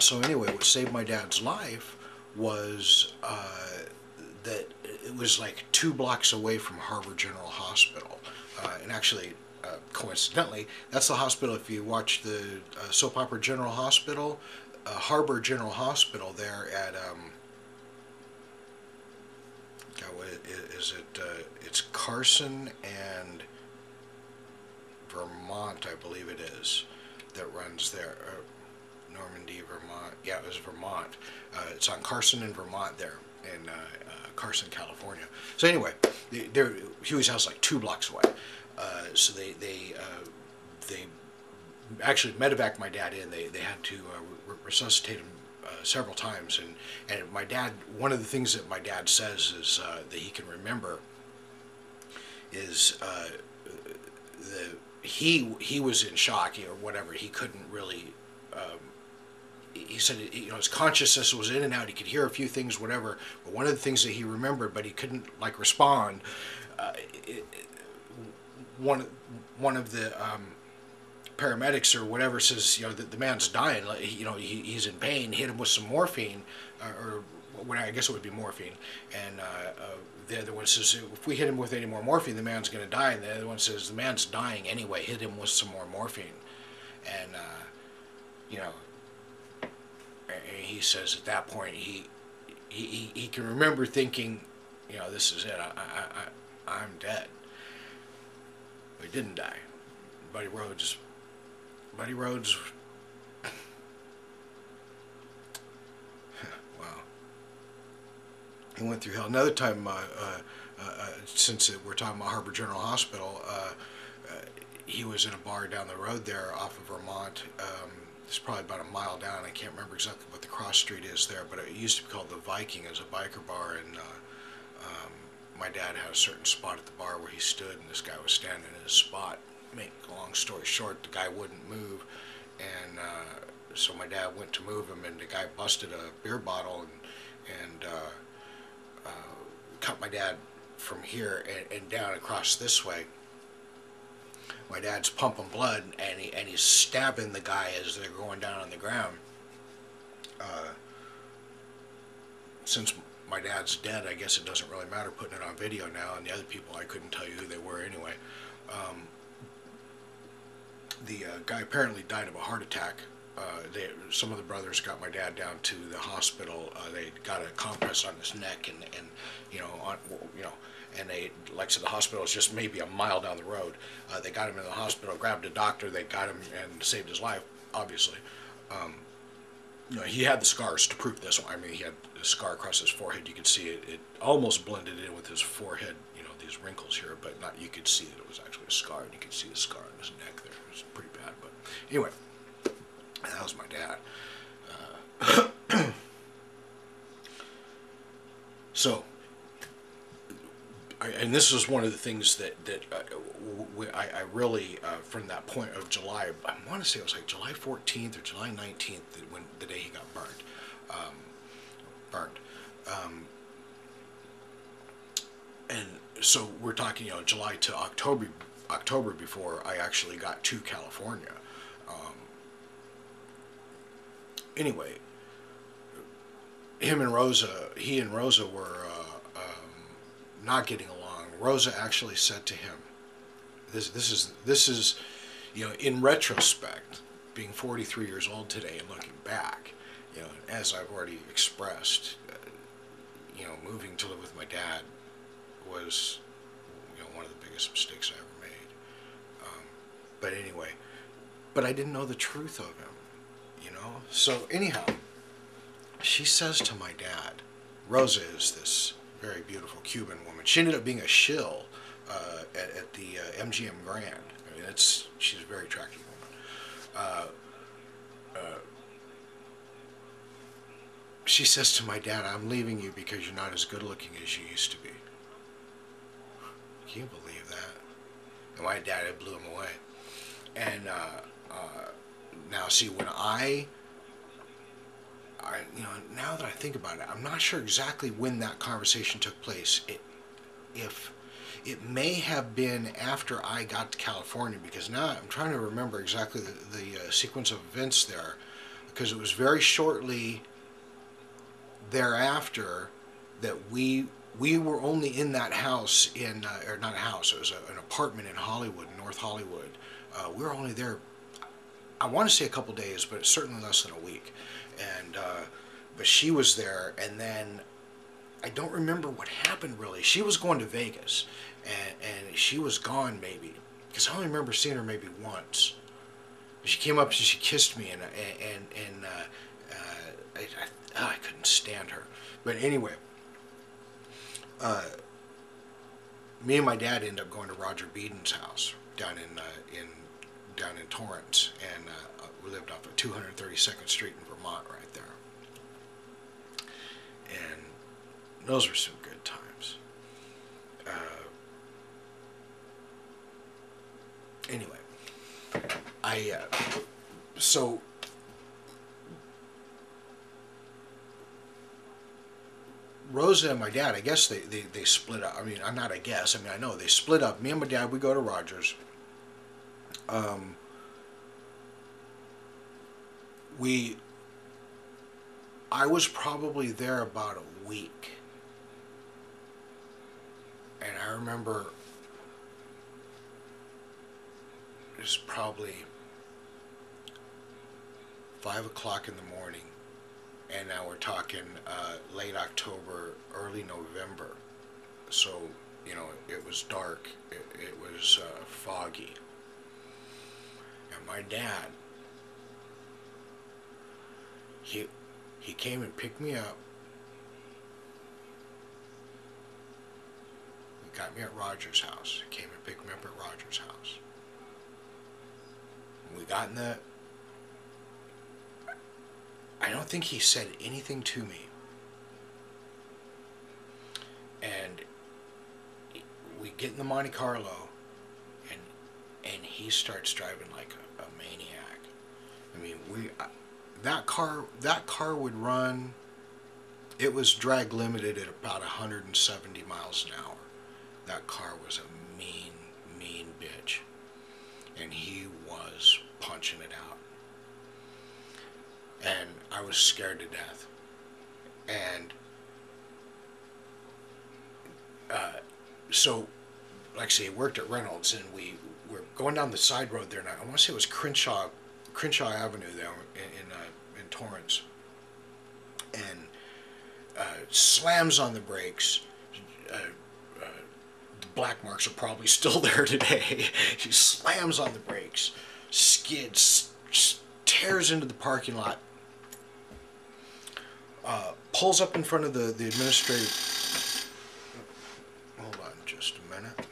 So anyway, what saved my dad's life was that it was like 2 blocks away from Harbor General Hospital. And actually, coincidentally, that's the hospital, if you watch the soap opera General Hospital, Harbor General Hospital there at, God, what is it? It's Carson and Vermont, I believe it is, that runs there. Normandy, Vermont. Yeah, it was Vermont. It's on Carson and Vermont there in Carson, California. So anyway, Huey's house like 2 blocks away. So they actually medevaced my dad in. They had to resuscitate him several times, and my dad. One of the things that my dad says is that he can remember is he was in shock or whatever. He couldn't really. He said, his consciousness was in and out. He could hear a few things, whatever. But one of the things that he remembered, but he couldn't like respond. One of the paramedics or whatever says, the man's dying. He's in pain. Hit him with some morphine, or when I guess it would be morphine. And the other one says, if we hit him with any more morphine, the man's going to die. And the other one says, the man's dying anyway. Hit him with some more morphine. And he says at that point he can remember thinking, this is it. I'm dead. But he didn't die. Buddy Rhodes. Wow. He went through hell. Another time, since we're talking about Harbor General Hospital, he was in a bar down the road there off of Vermont. It's probably about a mile down. I can't remember exactly what the cross street is there, but it used to be called the Viking as a biker bar, and my dad had a certain spot at the bar where he stood, and this guy was standing in his spot. Make a long story short, the guy wouldn't move, and so my dad went to move him, and the guy busted a beer bottle and cut my dad from here and down across this way. My dad's pumping blood, and he's stabbing the guy as they're going down on the ground. Since my dad's dead, I guess it doesn't really matter putting it on video now, and the other people, I couldn't tell you who they were anyway. The guy apparently died of a heart attack. Some of the brothers got my dad down to the hospital. They got a compress on his neck, and and they, like I said, the hospital is just maybe a mile down the road. They got him in the hospital, grabbed a doctor, they got him and saved his life, obviously. He had the scars to prove this one. I mean, he had a scar across his forehead. You could see it. It almost blended in with his forehead, these wrinkles here, but not. You could see that it was actually a scar, and you could see the scar on his neck there. It was pretty bad, but anyway, that was my dad. So, and this was one of the things that I really, from that point of July, I want to say it was like July 14th or July 19th, when the day he got burned. And so we're talking, July to October before I actually got to California. Anyway, he and Rosa were not getting along. Rosa actually said to him, this is, in retrospect, being 43 years old today and looking back, as I've already expressed, moving to live with my dad was, one of the biggest mistakes I ever made. But anyway, I didn't know the truth of him, So anyhow, she says to my dad, Rosa is this very beautiful Cuban woman. She ended up being a shill at the MGM Grand. I mean, she's a very attractive woman. She says to my dad, I'm leaving you because you're not as good looking as you used to be. Can you believe that? And my dad had blew him away. And now see, when now that I think about it, I'm not sure exactly when that conversation took place. It may have been after I got to California, because now I'm trying to remember exactly the sequence of events there. because it was very shortly thereafter that we were only in that house in, or not a house, it was an apartment in Hollywood, North Hollywood. We were only there, I want to say a couple days, but certainly less than a week. And but she was there, and then I don't remember what happened really. She was going to Vegas, and she was gone maybe, because I only remember seeing her maybe once. She came up and she kissed me, and I couldn't stand her. But anyway, me and my dad ended up going to Roger Beden's house down in Torrance, and we lived off of 232nd Street in Vermont, right there. And those were some good times. Anyway, so Rosa and my dad, I guess they split up. I mean, I'm not, I guess. I mean, I know they split up. Me and my dad, we go to Rogers. I was probably there about a week, and I remember it was probably 5 o'clock in the morning, and now we're talking late October, early November. So, you know, it was dark, it was foggy. And my dad, he came and picked me up. He got me at Roger's house. He came and picked me up at Roger's house. We got in the... I don't think he said anything to me. And we get in the Monte Carlo, and he starts driving like a maniac. I mean, that car would run. It was drag limited at about 170 miles an hour. That car was a mean bitch, and he was punching it out. And I was scared to death. And so, like I say, he worked at Reynolds, and we were going down the side road there, and I want to say it was Crenshaw Avenue there in Torrance, and slams on the brakes. The black marks are probably still there today. He slams on the brakes, skids, tears into the parking lot, pulls up in front of the administrative... Hold on just a minute.